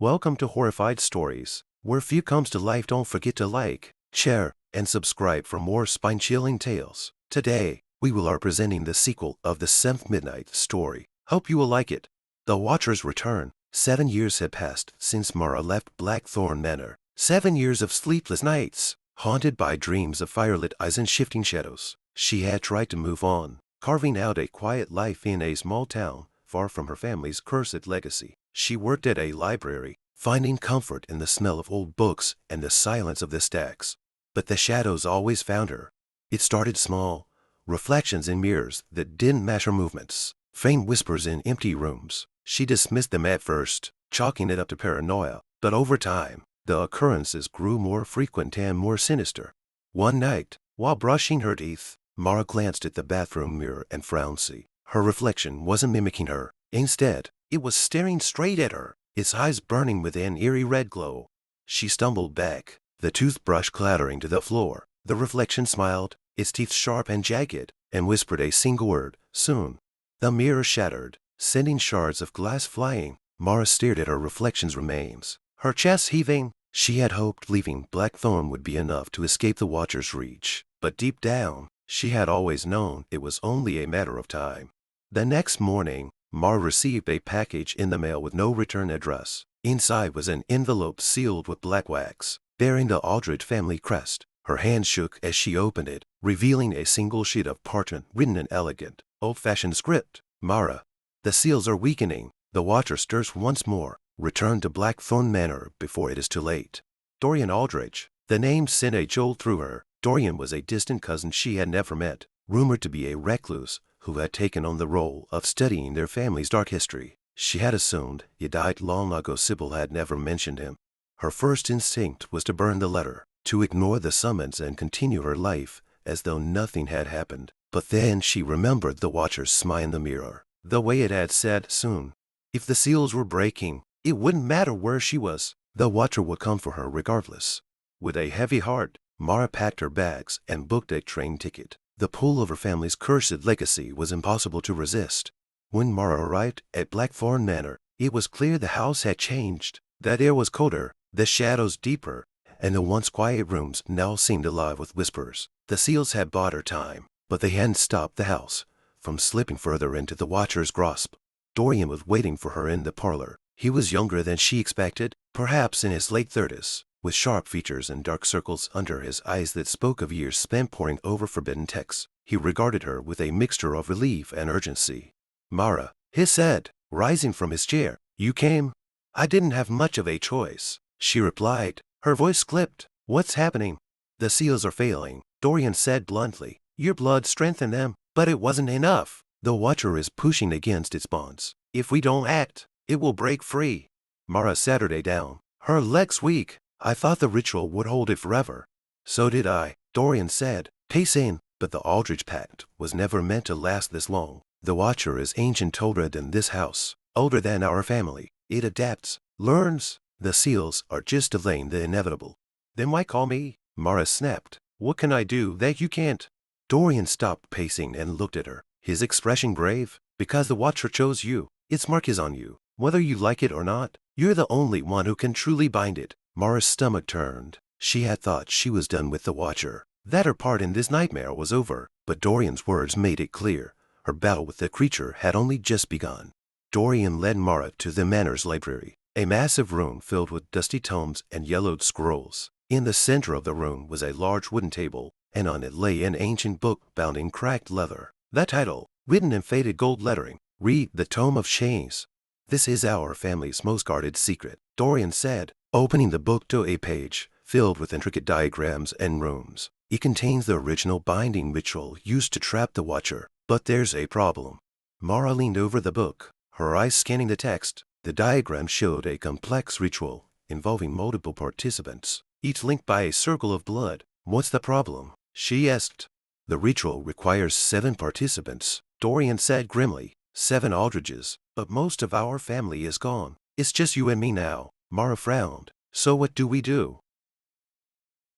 Welcome to Horrified Stories, where few comes to life. Don't forget to like, share, and subscribe for more spine-chilling tales. Today, we are presenting the sequel of the 7th Midnight story. Hope you will like it. The Watchers return. 7 years had passed since Mara left Blackthorn Manor. 7 years of sleepless nights, haunted by dreams of firelit eyes and shifting shadows. She had tried to move on, carving out a quiet life in a small town, far from her family's cursed legacy. She worked at a library, finding comfort in the smell of old books and the silence of the stacks. But the shadows always found her. It started small, reflections in mirrors that didn't match her movements, faint whispers in empty rooms. She dismissed them at first, chalking it up to paranoia, but over time, the occurrences grew more frequent and more sinister. One night, while brushing her teeth, Mara glanced at the bathroom mirror and frowned. Her reflection wasn't mimicking her. Instead, it was staring straight at her, its eyes burning with an eerie red glow. She stumbled back, the toothbrush clattering to the floor. The reflection smiled, its teeth sharp and jagged, and whispered a single word, soon. The mirror shattered, sending shards of glass flying. Mara stared at her reflection's remains, her chest heaving. She had hoped leaving Blackthorn would be enough to escape the Watcher's reach, but deep down, she had always known it was only a matter of time. The next morning, Mara received a package in the mail with no return address. Inside was an envelope sealed with black wax, bearing the Aldrich family crest. Her hand shook as she opened it, revealing a single sheet of parchment written in elegant, old-fashioned script. Mara, the seals are weakening. The Watcher stirs once more. Return to Blackthorn Manor before it is too late. Dorian Aldrich. The name sent a jolt through her. Dorian was a distant cousin she had never met, rumored to be a recluse who had taken on the role of studying their family's dark history. She had assumed he died long ago. Sybil had never mentioned him. Her first instinct was to burn the letter, to ignore the summons and continue her life as though nothing had happened. But then she remembered the Watcher's smile in the mirror, the way it had said, soon. If the seals were breaking, it wouldn't matter where she was. The Watcher would come for her regardless. With a heavy heart, Mara packed her bags and booked a train ticket. The pull of her family's cursed legacy was impossible to resist. When Mara arrived at Blackthorn Manor, it was clear the house had changed. The air was colder, the shadows deeper, and the once quiet rooms now seemed alive with whispers. The seals had bought her time, but they hadn't stopped the house from slipping further into the Watcher's grasp. Dorian was waiting for her in the parlor. He was younger than she expected, perhaps in his late 30s. With sharp features and dark circles under his eyes that spoke of years spent poring over forbidden texts. He regarded her with a mixture of relief and urgency. Mara, he said, rising from his chair. You came? I didn't have much of a choice, she replied, her voice clipped. What's happening? The seals are failing, Dorian said bluntly. Your blood strengthened them, but it wasn't enough. The Watcher is pushing against its bonds. If we don't act, it will break free. Mara sat her down, her legs weak. I thought the ritual would hold it forever. So did I, Dorian said, pacing, but the Aldrich pact was never meant to last this long. The Watcher is ancient, older than this house, older than our family. It adapts, learns. The seals are just delaying the inevitable. Then why call me? Mara snapped. What can I do that you can't? Dorian stopped pacing and looked at her, his expression grave. Because the Watcher chose you. Its mark is on you. Whether you like it or not, you're the only one who can truly bind it. Mara's stomach turned. She had thought she was done with the Watcher, that her part in this nightmare was over, but Dorian's words made it clear. Her battle with the creature had only just begun. Dorian led Mara to the manor's library, a massive room filled with dusty tomes and yellowed scrolls. In the center of the room was a large wooden table, and on it lay an ancient book bound in cracked leather. The title, written in faded gold lettering, read The Tome of Chains. This is our family's most guarded secret, Dorian said, opening the book to a page filled with intricate diagrams and runes. It contains the original binding ritual used to trap the Watcher. But there's a problem. Mara leaned over the book, her eyes scanning the text. The diagram showed a complex ritual involving multiple participants, each linked by a circle of blood. What's the problem? She asked. The ritual requires 7 participants, Dorian said grimly. 7 Aldriches, but most of our family is gone. It's just you and me now. Mara frowned. So what do we do?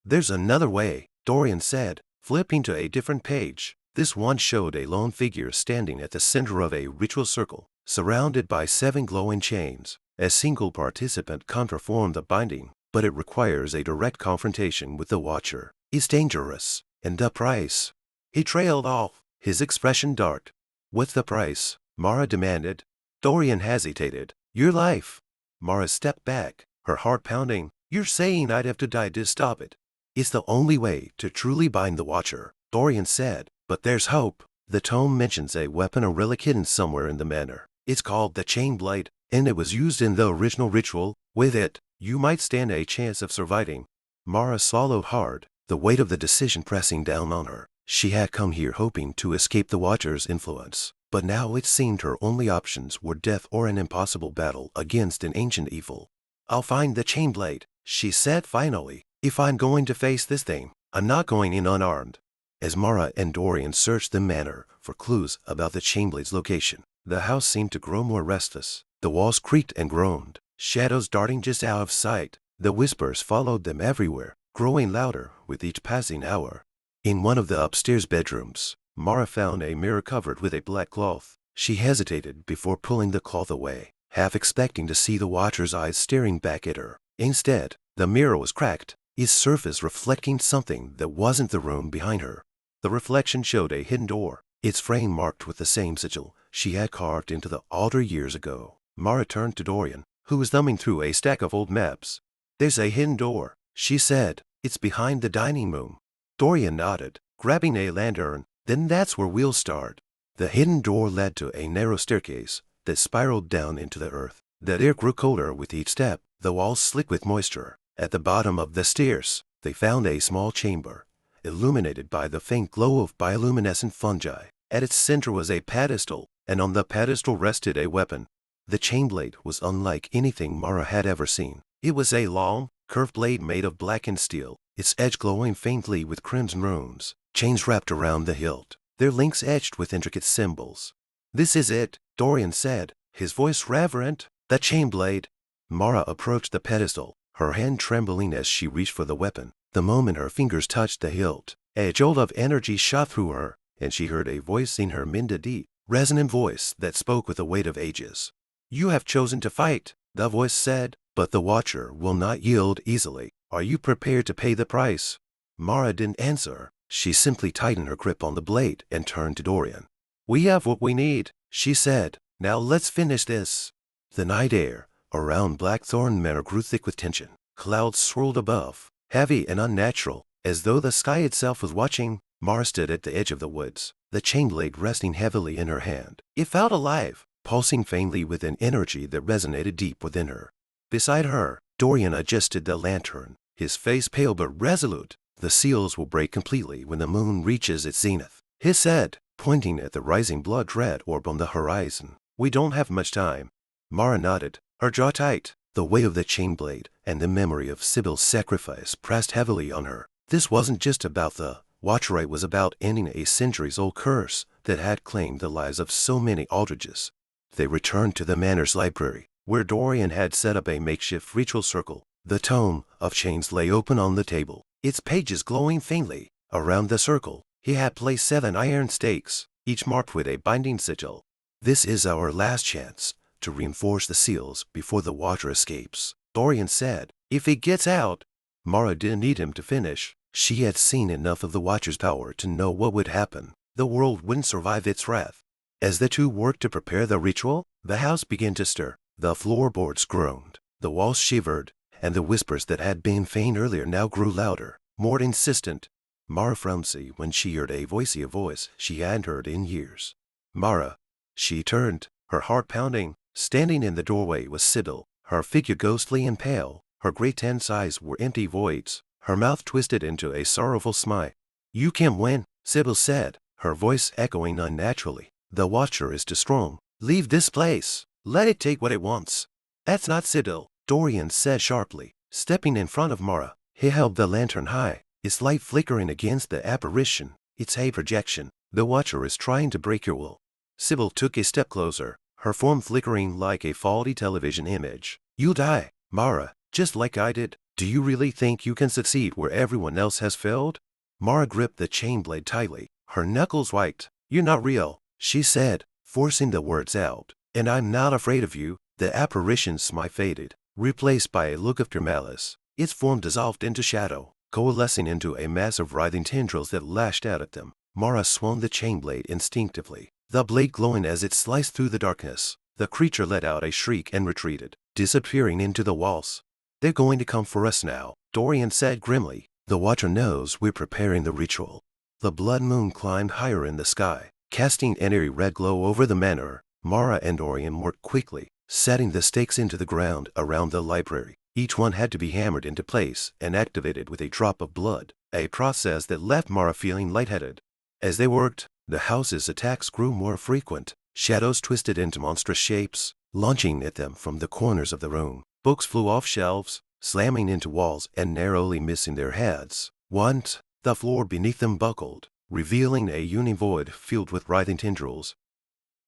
There's another way, Dorian said, flipping to a different page. This one showed a lone figure standing at the center of a ritual circle, surrounded by 7 glowing chains. A single participant can't perform the binding, but it requires a direct confrontation with the watcher. It's dangerous. And the price? He trailed off, his expression dark. What's the price? Mara demanded. Dorian hesitated. Your life. Mara stepped back, her heart pounding. You're saying I'd have to die to stop it? It's the only way to truly bind the watcher, Dorian said. But there's hope. The tome mentions a weapon or relic hidden somewhere in the manor. It's called the chain blade, and it was used in the original ritual. With it, you might stand a chance of surviving. Mara swallowed hard, the weight of the decision pressing down on her. She had come here hoping to escape the watcher's influence, but now it seemed her only options were death or an impossible battle against an ancient evil. I'll find the chain blade, she said finally. If I'm going to face this thing, I'm not going in unarmed. As Mara and Dorian searched the manor for clues about the chainblade's location, the house seemed to grow more restless. The walls creaked and groaned, shadows darting just out of sight. The whispers followed them everywhere, growing louder with each passing hour. In one of the upstairs bedrooms, Mara found a mirror covered with a black cloth. She hesitated before pulling the cloth away, half expecting to see the watcher's eyes staring back at her. Instead, the mirror was cracked, its surface reflecting something that wasn't the room behind her. The reflection showed a hidden door, its frame marked with the same sigil she had carved into the altar years ago. Mara turned to Dorian, who was thumbing through a stack of old maps. There's a hidden door, she said. It's behind the dining room. Dorian nodded, grabbing a lantern. Then that's where we'll start. The hidden door led to a narrow staircase that spiraled down into the earth. The air grew colder with each step, the walls slick with moisture. At the bottom of the stairs, they found a small chamber, illuminated by the faint glow of bioluminescent fungi. At its center was a pedestal, and on the pedestal rested a weapon. The chain blade was unlike anything Mara had ever seen. It was a long, curved blade made of blackened steel, its edge glowing faintly with crimson runes. Chains wrapped around the hilt, their links etched with intricate symbols. This is it, Dorian said, his voice reverent. The chain blade. Mara approached the pedestal, her hand trembling as she reached for the weapon. The moment her fingers touched the hilt, a jolt of energy shot through her, and she heard a voice in her deep, resonant voice that spoke with the weight of ages. You have chosen to fight, the voice said, but the watcher will not yield easily. Are you prepared to pay the price? Mara didn't answer. She simply tightened her grip on the blade and turned to Dorian. We have what we need, she said. Now let's finish this. The night air around Blackthorn Manor grew thick with tension. Clouds swirled above, heavy and unnatural, as though the sky itself was watching. Mara stood at the edge of the woods, the chain blade resting heavily in her hand. It felt alive, pulsing faintly with an energy that resonated deep within her. Beside her, Dorian adjusted the lantern, his face pale but resolute. The seals will break completely when the moon reaches its zenith, he said, pointing at the rising blood-red orb on the horizon. We don't have much time. Mara nodded, her jaw tight. The weight of the chain blade and the memory of Sybil's sacrifice pressed heavily on her. This wasn't just about the watcher, it was about ending a centuries-old curse that had claimed the lives of so many Aldridges. They returned to the manor's library, where Dorian had set up a makeshift ritual circle. The tome of chains lay open on the table, its pages glowing faintly. Around the circle, he had placed 7 iron stakes, each marked with a binding sigil. This is our last chance to reinforce the seals before the watcher escapes, Dorian said. If he gets out. Mara didn't need him to finish. She had seen enough of the watcher's power to know what would happen. The world wouldn't survive its wrath. As the two worked to prepare the ritual, the house began to stir. The floorboards groaned, the walls shivered, and the whispers that had been faint earlier now grew louder, more insistent. Mara frowned when she heard a voice she hadn't heard in years. Mara. She turned, her heart pounding. Standing in the doorway was Sybil, her figure ghostly and pale. Her great tense eyes were empty voids, her mouth twisted into a sorrowful smile. You can't win, Sybil said, her voice echoing unnaturally. The watcher is too strong. Leave this place. Let it take what it wants. That's not Sybil, Dorian said sharply, stepping in front of Mara. He held the lantern high, its light flickering against the apparition. It's a projection. The watcher is trying to break your will. Sybil took a step closer, her form flickering like a faulty television image. You'll die, Mara, just like I did. Do you really think you can succeed where everyone else has failed? Mara gripped the chain blade tightly, her knuckles white. You're not real, she said, forcing the words out. And I'm not afraid of you, The apparition's smile faded, replaced by a look of pure malice. Its form dissolved into shadow, coalescing into a mass of writhing tendrils that lashed out at them. Mara swung the chain blade instinctively, the blade glowing as it sliced through the darkness. The creature let out a shriek and retreated, disappearing into the walls. "They're going to come for us now," Dorian said grimly. "The Watcher knows we're preparing the ritual." The blood moon climbed higher in the sky, casting an eerie red glow over the manor. Mara and Dorian worked quickly, setting the stakes into the ground around the library. Each one had to be hammered into place and activated with a drop of blood, a process that left Mara feeling lightheaded. As they worked, the house's attacks grew more frequent. Shadows twisted into monstrous shapes, launching at them from the corners of the room. Books flew off shelves, slamming into walls and narrowly missing their heads. Once, the floor beneath them buckled, revealing a yawning void filled with writhing tendrils.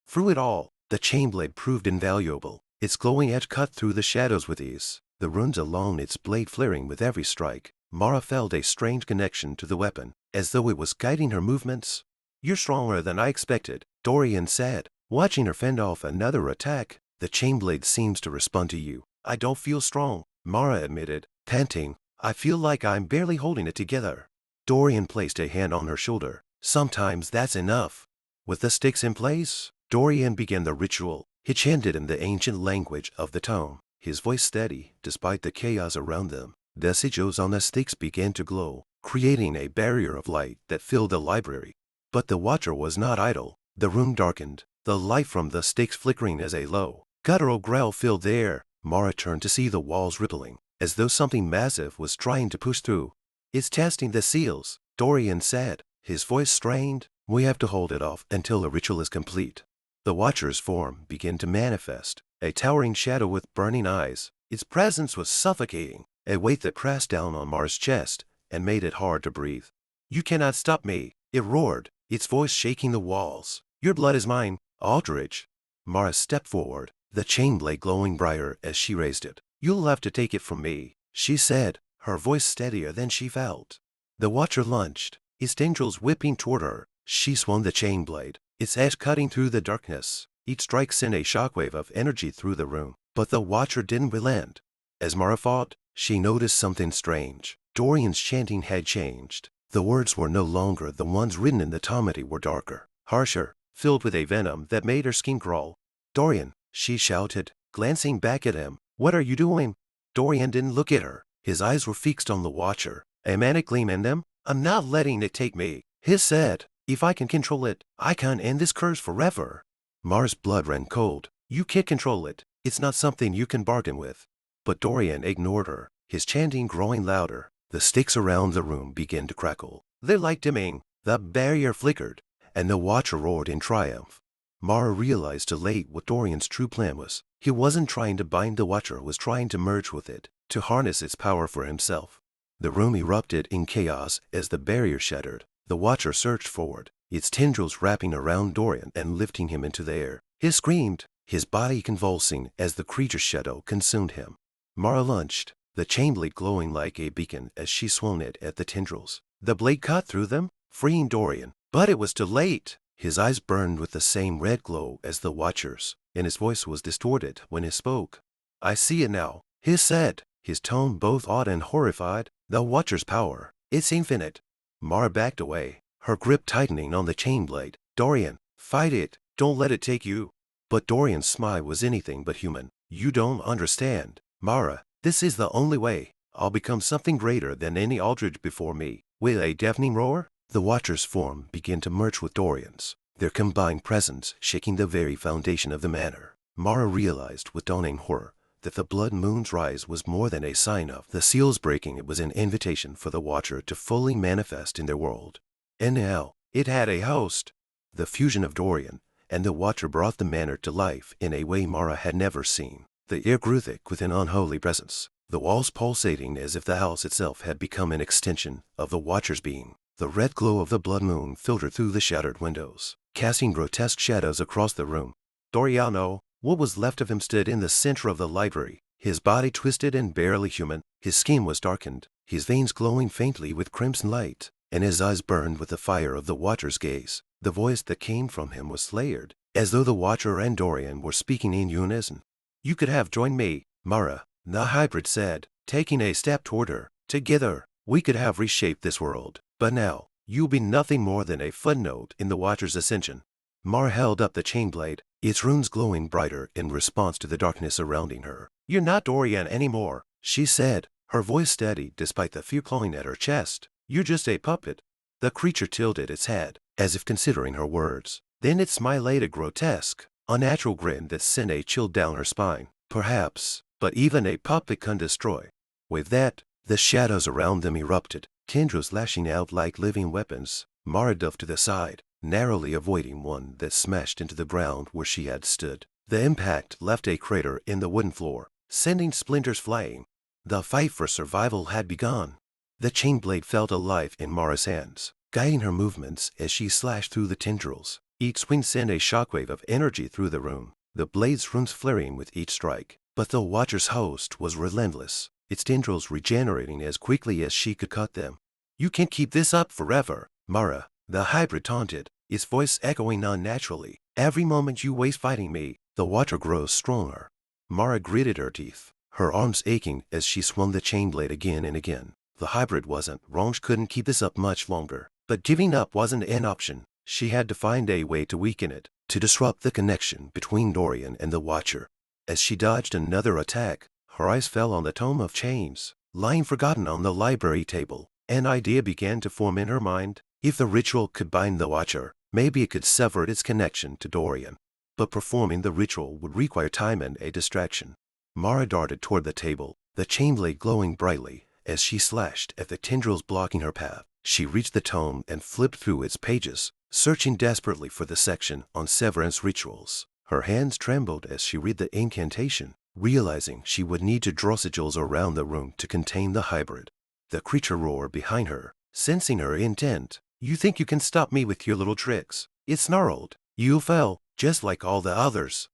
Through it all, the chain blade proved invaluable. Its glowing edge cut through the shadows with ease, the runes along its blade flaring with every strike. Mara felt a strange connection to the weapon, as though it was guiding her movements. "You're stronger than I expected," Dorian said, watching her fend off another attack. "The chain blade seems to respond to you." "I don't feel strong," Mara admitted, panting. "I feel like I'm barely holding it together." Dorian placed a hand on her shoulder. "Sometimes that's enough." With the sticks in place, Dorian began the ritual. He chanted in the ancient language of the town, his voice steady despite the chaos around them. The sigils on the sticks began to glow, creating a barrier of light that filled the library. But the Watcher was not idle. The room darkened, the light from the sticks flickering as a low, guttural growl filled the air. Mara turned to see the walls rippling, as though something massive was trying to push through. "It's testing the seals," Dorian said, his voice strained. "We have to hold it off until the ritual is complete." The Watcher's form began to manifest, a towering shadow with burning eyes. Its presence was suffocating, a weight that pressed down on Mara's chest and made it hard to breathe. "You cannot stop me," it roared, its voice shaking the walls. "Your blood is mine, Aldrich." Mara stepped forward, the chain blade glowing brighter as she raised it. "You'll have to take it from me," she said, her voice steadier than she felt. The Watcher lunged, his tendrils whipping toward her. She swung the chain blade, its edge cutting through the darkness. Each strike sent a shockwave of energy through the room, but the Watcher didn't relent. As Mara fought, she noticed something strange. Dorian's chanting had changed. The words were no longer the ones written in the psalmody, were darker, harsher, filled with a venom that made her skin crawl. "Dorian," she shouted, glancing back at him. "What are you doing?" Dorian didn't look at her. His eyes were fixed on the Watcher, a manic gleam in them. "I'm not letting it take me," he said. "If I can control it, I can end this curse forever." Mara's blood ran cold. "You can't control it. It's not something you can bargain with." But Dorian ignored her, his chanting growing louder. The sticks around the room began to crackle, their light dimming. The barrier flickered, and the Watcher roared in triumph. Mara realized too late what Dorian's true plan was. He wasn't trying to bind the Watcher, was trying to merge with it, to harness its power for himself. The room erupted in chaos as the barrier shattered. The Watcher surged forward, its tendrils wrapping around Dorian and lifting him into the air. He screamed, his body convulsing as the creature's shadow consumed him. Mara lunged, the chain blade glowing like a beacon as she swung it at the tendrils. The blade cut through them, freeing Dorian, but it was too late. His eyes burned with the same red glow as the Watcher's, and his voice was distorted when he spoke. "I see it now," he said, his tone both awed and horrified. "The Watcher's power, it's infinite." Mara backed away, her grip tightening on the chain blade. "Dorian, fight it. Don't let it take you." But Dorian's smile was anything but human. "You don't understand, Mara. This is the only way. I'll become something greater than any Aldrich before me." With a deafening roar, the Watcher's form began to merge with Dorian's, their combined presence shaking the very foundation of the manor. Mara realized with dawning horror that the blood moon's rise was more than a sign of the seals breaking. It was an invitation for the Watcher to fully manifest in their world. And now, it had a host. The fusion of Dorian and the Watcher brought the manor to life in a way Mara had never seen. The air grew thick with an unholy presence, the walls pulsating as if the house itself had become an extension of the Watcher's being. The red glow of the blood moon filtered through the shattered windows, casting grotesque shadows across the room. Doriano, what was left of him, stood in the center of the library, his body twisted and barely human. His skin was darkened, his veins glowing faintly with crimson light, and his eyes burned with the fire of the Watcher's gaze. The voice that came from him was layered, as though the Watcher and Dorian were speaking in unison. You could have joined me, Mara, the hybrid said, taking a step toward her. Together, we could have reshaped this world. But now, you'll be nothing more than a footnote in the Watcher's ascension. Mara held up the chain blade, its runes glowing brighter in response to the darkness surrounding her. You're not Dorian anymore, she said, her voice steady despite the fear clawing at her chest. You're just a puppet. The creature tilted its head, as if considering her words. Then it smiled a grotesque, unnatural grin that sent a chill down her spine. Perhaps, but even a puppet can destroy. With that, the shadows around them erupted, tendrils lashing out like living weapons. Mara dove to the side, narrowly avoiding one that smashed into the ground where she had stood. The impact left a crater in the wooden floor, sending splinters flying. The fight for survival had begun. The chain blade felt alive in Mara's hands, guiding her movements as she slashed through the tendrils. Each swing sent a shockwave of energy through the room, the blade's runes flaring with each strike. But the Watcher's host was relentless, its tendrils regenerating as quickly as she could cut them. You can't keep this up forever, Mara, the hybrid taunted, its voice echoing unnaturally. Every moment you waste fighting me, the Watcher grows stronger. Mara gritted her teeth, her arms aching as she swung the chain blade again and again. The hybrid wasn't wrong, she couldn't keep this up much longer. But giving up wasn't an option. She had to find a way to weaken it, to disrupt the connection between Dorian and the Watcher. As she dodged another attack, her eyes fell on the Tome of Chains, lying forgotten on the library table. An idea began to form in her mind. If the ritual could bind the Watcher, maybe it could sever its connection to Dorian. But performing the ritual would require time and a distraction. Mara darted toward the table, the chain blade glowing brightly as she slashed at the tendrils blocking her path. She reached the tome and flipped through its pages, searching desperately for the section on severance rituals. Her hands trembled as she read the incantation, realizing she would need to draw sigils around the room to contain the hybrid. The creature roared behind her, sensing her intent. You think you can stop me with your little tricks? It snarled. You fell, just like all the others.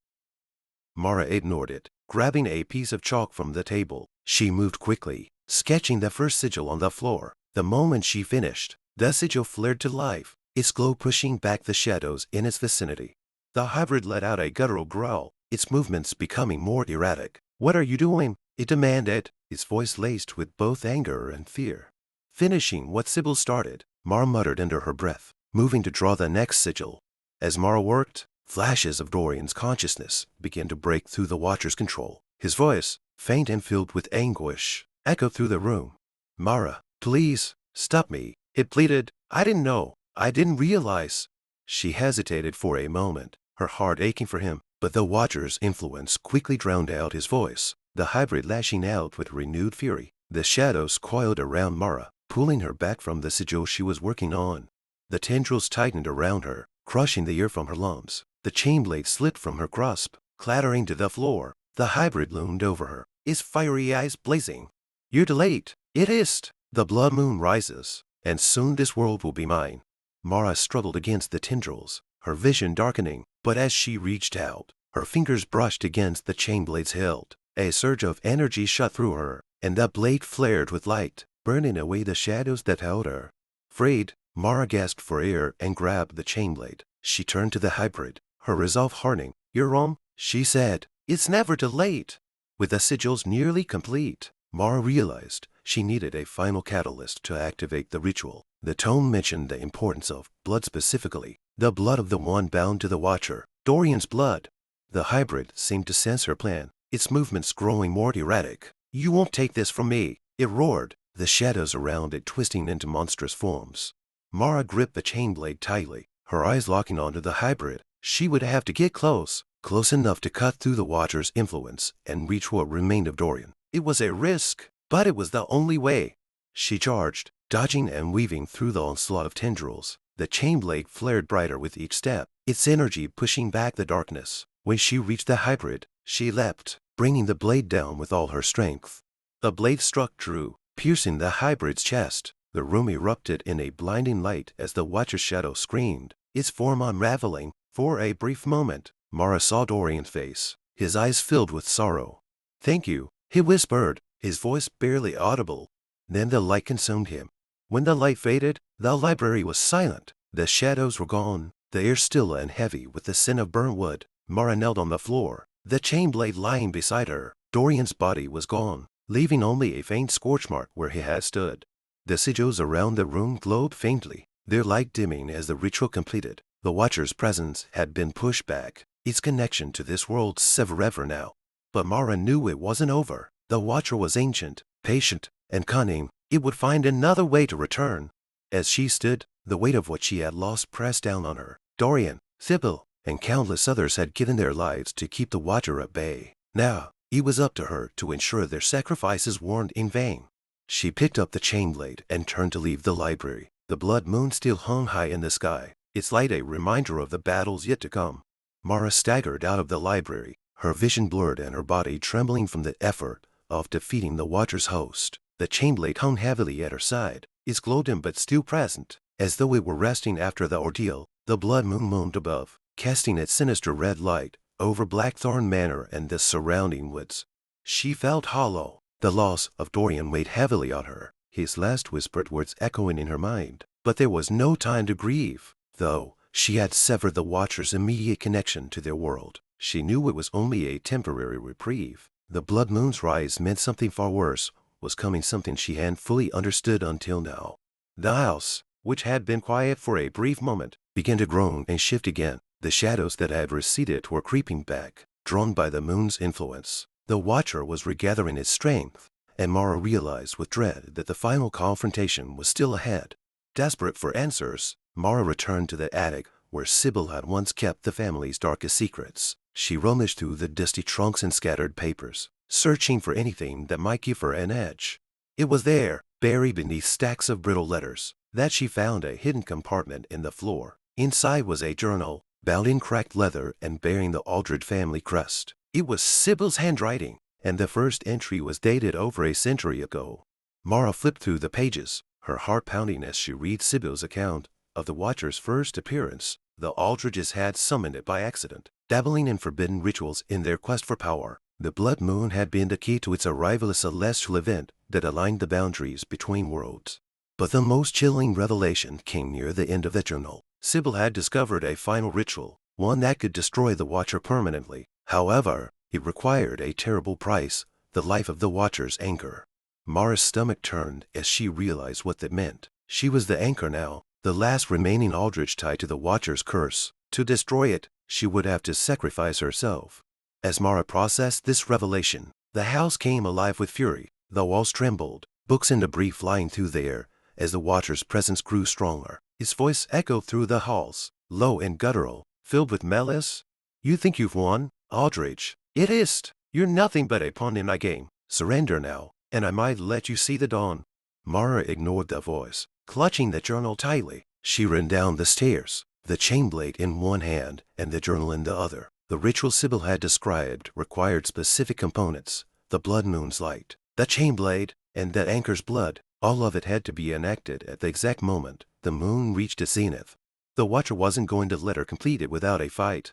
Mara ignored it, grabbing a piece of chalk from the table. She moved quickly, sketching the first sigil on the floor. The moment she finished, the sigil flared to life, its glow pushing back the shadows in its vicinity. The hybrid let out a guttural growl, its movements becoming more erratic. What are you doing? It demanded, its voice laced with both anger and fear. Finishing what Sybil started, Mara muttered under her breath, moving to draw the next sigil. As Mara worked, flashes of Dorian's consciousness began to break through the Watcher's control. His voice, faint and filled with anguish, echoed through the room. Mara, please, stop me, it pleaded. I didn't know. I didn't realize. She hesitated for a moment, her heart aching for him, but the Watcher's influence quickly drowned out his voice, the hybrid lashing out with renewed fury. The shadows coiled around Mara, pulling her back from the sigil she was working on. The tendrils tightened around her, crushing the air from her lungs. The chain blade slipped from her grasp, clattering to the floor. The hybrid loomed over her, its fiery eyes blazing. You're too late, it hissed. The blood moon rises, and soon this world will be mine. Mara struggled against the tendrils, her vision darkening, but as she reached out, her fingers brushed against the chain blade's hilt. A surge of energy shot through her, and the blade flared with light, burning away the shadows that held her. Freed, Mara gasped for air and grabbed the chain blade. She turned to the hybrid, her resolve hardening. You're wrong, she said. It's never too late. With the sigils nearly complete, Mara realized she needed a final catalyst to activate the ritual. The tome mentioned the importance of blood specifically, the blood of the one bound to the Watcher, Dorian's blood. The hybrid seemed to sense her plan, its movements growing more erratic. You won't take this from me, it roared, the shadows around it twisting into monstrous forms. Mara gripped the chain blade tightly, her eyes locking onto the hybrid. She would have to get close enough to cut through the Watcher's influence and reach what remained of Dorian. It was a risk, but it was the only way. She charged, dodging and weaving through the onslaught of tendrils. The chain blade flared brighter with each step, its energy pushing back the darkness. When she reached the hybrid, she leapt, bringing the blade down with all her strength. The blade struck true, piercing the hybrid's chest. The room erupted in a blinding light as the Watcher's shadow screamed, its form unraveling. For a brief moment, Mara saw Dorian's face, his eyes filled with sorrow. Thank you, he whispered, his voice barely audible. Then the light consumed him. When the light faded, the library was silent. The shadows were gone, the air still and heavy with the scent of burnt wood. Mara knelt on the floor, the chain blade lying beside her. Dorian's body was gone, leaving only a faint scorch mark where he had stood. The sigils around the room glowed faintly, their light dimming as the ritual completed. The Watcher's presence had been pushed back, its connection to this world severed forever now. But Mara knew it wasn't over. The Watcher was ancient, patient, and cunning. It would find another way to return. As she stood, the weight of what she had lost pressed down on her. Dorian, Sybil, and countless others had given their lives to keep the Watcher at bay. Now, it was up to her to ensure their sacrifices weren't in vain. She picked up the chain blade and turned to leave the library. The blood moon still hung high in the sky, its light a reminder of the battles yet to come. Mara staggered out of the library, her vision blurred and her body trembling from the effort of defeating the Watcher's host. The chain blade hung heavily at her side, its glow dim but still present, as though it were resting after the ordeal. The blood moon moaned above, casting its sinister red light over Blackthorn Manor and the surrounding woods. She felt hollow. The loss of Dorian weighed heavily on her, his last whispered words echoing in her mind. But there was no time to grieve, though she had severed the Watcher's immediate connection to their world. She knew it was only a temporary reprieve. The blood moon's rise meant something far worse was coming, something she hadn't fully understood until now. The house, which had been quiet for a brief moment, began to groan and shift again. The shadows that had receded were creeping back, drawn by the moon's influence. The Watcher was regathering its strength, and Mara realized with dread that the final confrontation was still ahead. Desperate for answers, Mara returned to the attic where Sybil had once kept the family's darkest secrets. She rummaged through the dusty trunks and scattered papers, searching for anything that might give her an edge. It was there, buried beneath stacks of brittle letters, that she found a hidden compartment in the floor. Inside was a journal, bound in cracked leather and bearing the Aldred family crest. It was Sybil's handwriting, and the first entry was dated over a century ago. Mara flipped through the pages, her heart pounding as she read Sybil's account of the Watcher's first appearance. The Aldridges had summoned it by accident, dabbling in forbidden rituals in their quest for power. The blood moon had been the key to its arrival, a celestial event that aligned the boundaries between worlds. But the most chilling revelation came near the end of the journal. Sybil had discovered a final ritual, one that could destroy the Watcher permanently. However, it required a terrible price, the life of the Watcher's anchor. Mara's stomach turned as she realized what that meant. She was the anchor now, the last remaining Aldrich tied to the Watcher's curse. To destroy it, she would have to sacrifice herself. As Mara processed this revelation, the house came alive with fury. The walls trembled, books and debris flying through the air as the Watcher's presence grew stronger. His voice echoed through the halls, low and guttural, filled with malice. "You think you've won, Aldrich? It is't. You're nothing but a pawn in my game. Surrender now, and I might let you see the dawn." Mara ignored the voice. Clutching the journal tightly, she ran down the stairs, the chain blade in one hand and the journal in the other. The ritual Sybil had described required specific components: the blood moon's light, the chain blade, and the anchor's blood. All of it had to be enacted at the exact moment the moon reached its zenith. The Watcher wasn't going to let her complete it without a fight.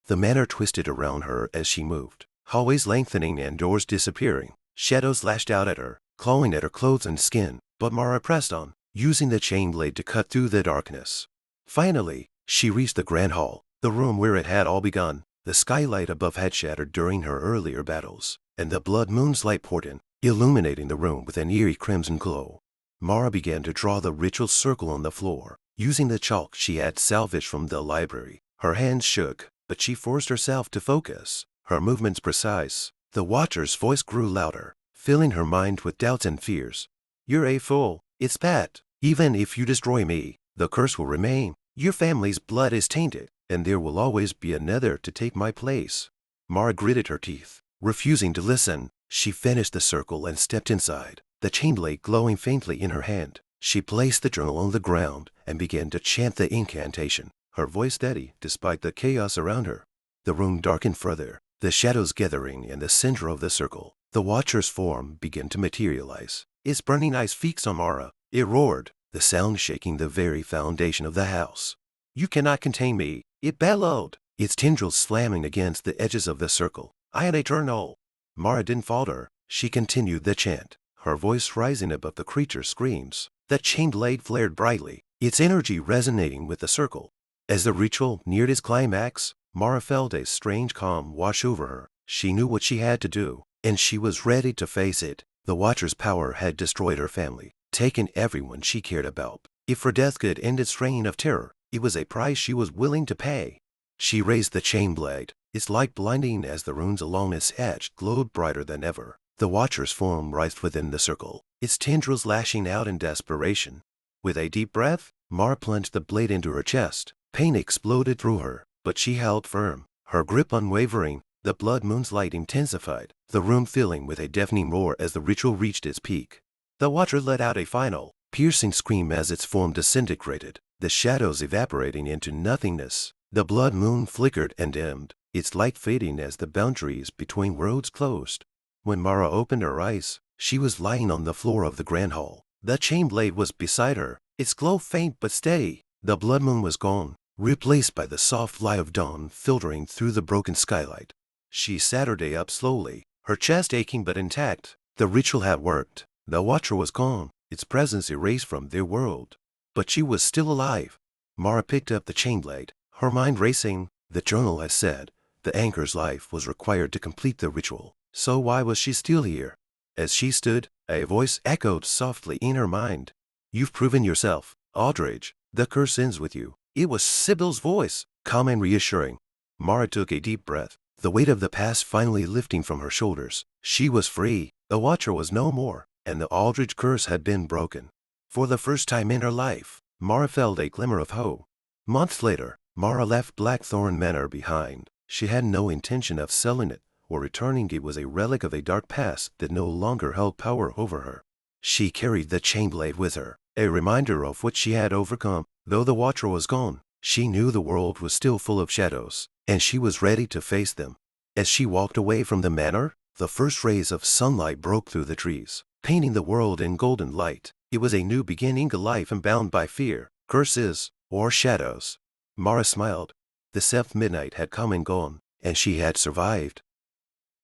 The manor twisted around her as she moved, hallways lengthening and doors disappearing. Shadows lashed out at her, clawing at her clothes and skin, but Mara pressed on, using the chain blade to cut through the darkness. Finally, she reached the grand hall, the room where it had all begun. The skylight above had shattered during her earlier battles, and the blood moon's light poured in, illuminating the room with an eerie crimson glow. Mara began to draw the ritual circle on the floor, using the chalk she had salvaged from the library. Her hands shook, but she forced herself to focus, her movements precise. The Watcher's voice grew louder, filling her mind with doubts and fears. "You're a fool. It's bad. Even if you destroy me, the curse will remain. Your family's blood is tainted, and there will always be another to take my place." Mara gritted her teeth, refusing to listen. She finished the circle and stepped inside, the chain blade glowing faintly in her hand. She placed the journal on the ground and began to chant the incantation, her voice steady despite the chaos around her. The room darkened further, the shadows gathering in the center of the circle. The Watcher's form began to materialize. Its burning eyes fixed on Mara. It roared, the sound shaking the very foundation of the house. "You cannot contain me," it bellowed, its tendrils slamming against the edges of the circle. "I am eternal." Mara didn't falter. She continued the chant, her voice rising above the creature's screams. The chain blade flared brightly, its energy resonating with the circle. As the ritual neared its climax, Mara felt a strange calm wash over her. She knew what she had to do, and she was ready to face it. The Watcher's power had destroyed her family, taken everyone she cared about. If her death could end its reign of terror, it was a price she was willing to pay. She raised the chain blade, its light blinding as the runes along its edge glowed brighter than ever. The Watcher's form writhed within the circle, its tendrils lashing out in desperation. With a deep breath, Mara plunged the blade into her chest. Pain exploded through her, but she held firm, her grip unwavering. The blood moon's light intensified, the room filling with a deafening roar as the ritual reached its peak. The Watcher let out a final, piercing scream as its form disintegrated, the shadows evaporating into nothingness. The blood moon flickered and dimmed, its light fading as the boundaries between worlds closed. When Mara opened her eyes, she was lying on the floor of the grand hall. The chain blade was beside her, its glow faint but steady. The blood moon was gone, replaced by the soft light of dawn filtering through the broken skylight. She sat her day up slowly, her chest aching but intact. The ritual had worked. The Watcher was gone, its presence erased from their world. But she was still alive. Mara picked up the chain blade, her mind racing. The journal had said the anchor's life was required to complete the ritual. So why was she still here? As she stood, a voice echoed softly in her mind. "You've proven yourself, Aldridge. The curse ends with you." It was Sybil's voice, calm and reassuring. Mara took a deep breath, the weight of the past finally lifting from her shoulders. She was free. The Watcher was no more, and the Aldridge curse had been broken. For the first time in her life, Mara felt a glimmer of hope. Months later, Mara left Blackthorn Manor behind. She had no intention of selling it or returning. It was a relic of a dark past that no longer held power over her. She carried the chain blade with her, a reminder of what she had overcome. Though the Watcher was gone, she knew the world was still full of shadows, and she was ready to face them. As she walked away from the manor, the first rays of sunlight broke through the trees, painting the world in golden light. It was a new beginning, a life unbound by fear, curses, or shadows. Mara smiled. The 7th midnight had come and gone, and she had survived.